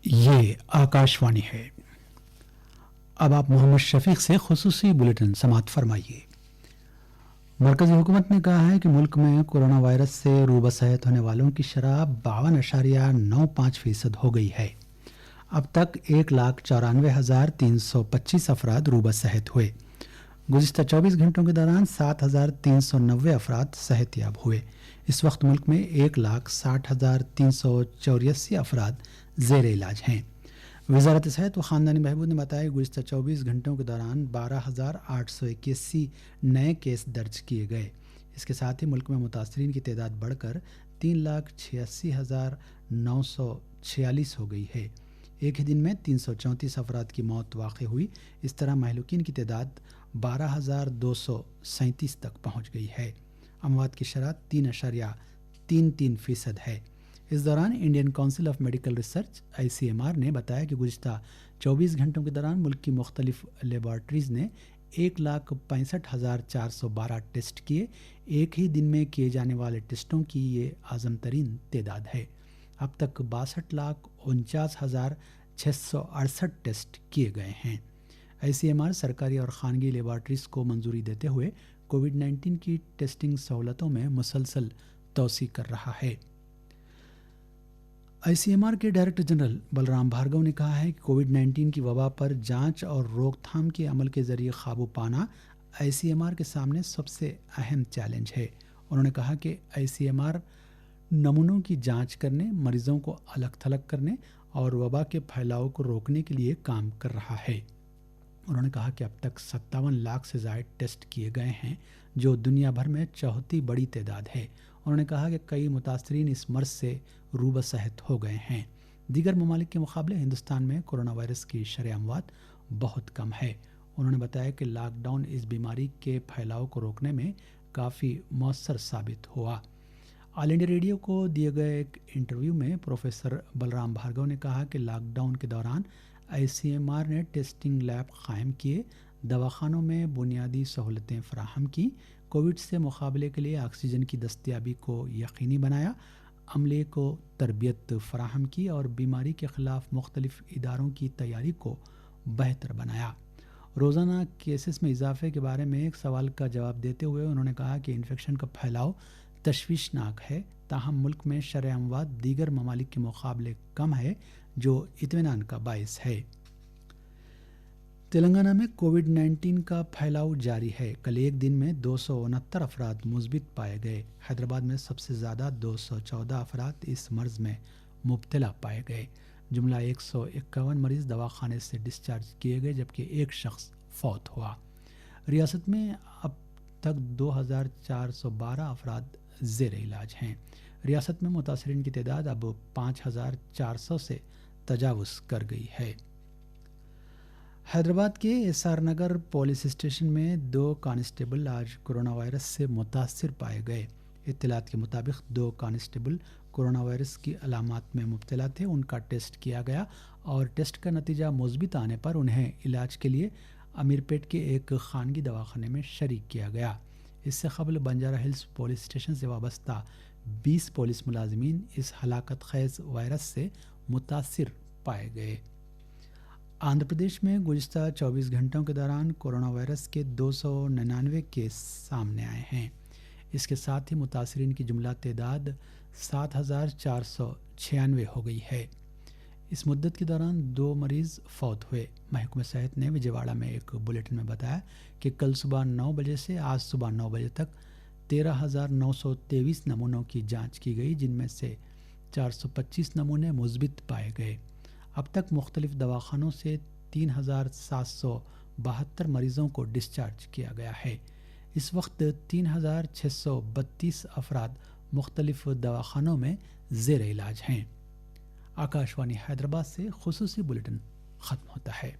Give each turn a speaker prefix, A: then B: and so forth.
A: یہ آکاشوانی ہے۔ اب آپ محمد شفیق سے خصوصی بلیٹن سماعت فرمائیے۔ مرکزی حکومت نے کہا ہے کہ ملک میں کورونا وائرس سے روبہ صحت ہونے والوں کی شرح 52.95% ہو گئی ہے۔ اب تک 1,94,325 افراد روبہ صحت ہوئے۔ گزشتہ 24 گھنٹوں کے دوران 7,390 افراد صحت یاب ہوئے۔ اس وقت ملک میں 1,60,384 افراد زیر علاج ہیں۔ وزارت صحت و خاندانی بہبود نے بتایا کہ گزشتہ 24 گھنٹوں کے دوران 12,881 نئے کیس درج کیے گئے۔ اس کے ساتھ ہی ملک میں متاثرین کی تعداد بڑھ کر 3,86,946 ہو گئی ہے۔ ایک ہی دن میں 334 افراد کی موت واقع ہوئی۔ اس طرح مہلوکین کی تعداد 12,237 تک پہنچ گئی ہے۔ اموات کی شرح 3.33% ہے۔ اس دوران Indian council of medical research ICMR نے بتایا کہ گزشتہ 24 گھنٹوں کے دوران ملک کی مختلف لیبارٹریز نے 1,65,412 ٹیسٹ کیے۔ ایک ہی دن میں کیے جانے والے ٹیسٹوں کی یہ اعظم ترین تعداد ہے۔ اب تک 62,49,668 ٹیسٹ کیے گئے ہیں۔ ICMR سرکاری اور خانگی لیبارٹریز کو منظوری دیتے ہوئے کووڈ-19 کی ٹیسٹنگ سہولتوں میں مسلسل توسیع کر رہا ہے۔ ICMR کے ڈائریکٹر جنرل بلرام بھارگو نے کہا ہے کہ کووڈ-19 کی وبا پر جانچ اور روک تھام کے عمل کے ذریعے قابو پانا ICMR کے سامنے سب سے اہم چیلنج ہے۔ انہوں نے کہا کہ ICMR نمونوں کی جانچ کرنے، مریضوں کو الگ تھلگ کرنے اور وبا کے پھیلاؤ کو روکنے کے لیے کام کر رہا ہے۔ انہوں نے کہا کہ اب تک 57 لاکھ سے زائد ٹیسٹ کیے گئے ہیں، جو دنیا بھر میں چوتھی بڑی تعداد ہے۔ انہوں نے کہا کہ کئی متاثرین اس مرض سے روبہ صحت ہو گئے ہیں۔ دیگر ممالک کے مقابلے ہندوستان میں کورونا وائرس کی شرح اموات بہت کم ہے۔ انہوں نے بتایا کہ لاک ڈاؤن اس بیماری کے پھیلاؤ کو روکنے میں کافی مؤثر ثابت ہوا۔ آل انڈیا ریڈیو کو دیے گئے ایک انٹرویو میں پروفیسر بلرام بھارگو نے کہا کہ لاک ڈاؤن کے دوران ICMR نے ٹیسٹنگ لیب قائم کیے، دواخانوں میں بنیادی سہولتیں فراہم کی، کووڈ سے مقابلے کے لیے آکسیجن کی دستیابی کو یقینی بنایا، عملے کو تربیت فراہم کی اور بیماری کے خلاف مختلف اداروں کی تیاری کو بہتر بنایا۔ روزانہ کیسز میں اضافے کے بارے میں ایک سوال کا جواب دیتے ہوئے انہوں نے کہا کہ انفیکشن کا پھیلاؤ تشویشناک ہے، تاہم ملک میں شرح اموات دیگر ممالک کے مقابلے کم ہے، جو اطمینان کا باعث ہے۔ تلنگانہ میں کووڈ-19 کا پھیلاؤ جاری ہے۔ کل ایک دن میں 269 افراد مثبت پائے گئے۔ حیدرآباد میں سب سے زیادہ 214 افراد اس مرض میں مبتلا پائے گئے۔ جملہ 151 مریض دواخانے سے ڈسچارج کیے گئے، جبکہ ایک شخص فوت ہوا۔ ریاست میں اب تک 2,412 افراد زیر علاج ہیں۔ ریاست میں متاثرین کی تعداد اب 5,400 سے تجاوز کر گئی ہے۔ حیدرآباد کے SR نگر پولیس اسٹیشن میں 2 کانسٹیبل آج کورونا وائرس سے متاثر پائے گئے۔ اطلاعات کے مطابق 2 کانسٹیبل کورونا وائرس کی علامات میں مبتلا تھے۔ ان کا ٹیسٹ کیا گیا اور ٹیسٹ کا نتیجہ مثبت آنے پر انہیں علاج کے لیے امیر پیٹ کے ایک خانگی دواخانے میں شریک کیا گیا۔ اس سے قبل بنجارہ ہلز پولیس اسٹیشن سے وابستہ 20 پولیس ملازمین اس ہلاکت خیز وائرس سے متاثر پائے گئے۔ آندھرا پردیش میں گزشتہ 24 گھنٹوں کے دوران کورونا وائرس کے 299 کیس سامنے آئے ہیں۔ اس کے ساتھ ہی متاثرین کی جملہ تعداد 7,496 ہو گئی ہے۔ اس مدت کے دوران 2 مریض فوت ہوئے۔ محکمہ صحت نے وجےواڑہ میں ایک بلیٹن میں بتایا کہ کل صبح 9 بجے سے آج صبح 9 بجے تک 13,923 نمونوں کی جانچ کی گئی، جن میں سے 425 نمونے مثبت پائے گئے۔ اب تک مختلف دواخانوں سے 3,772 مریضوں کو ڈسچارج کیا گیا ہے۔ اس وقت 3,632 افراد مختلف دواخانوں میں زیر علاج ہیں۔ آکاشوانی حیدرآباد سے خصوصی بلیٹن ختم ہوتا ہے۔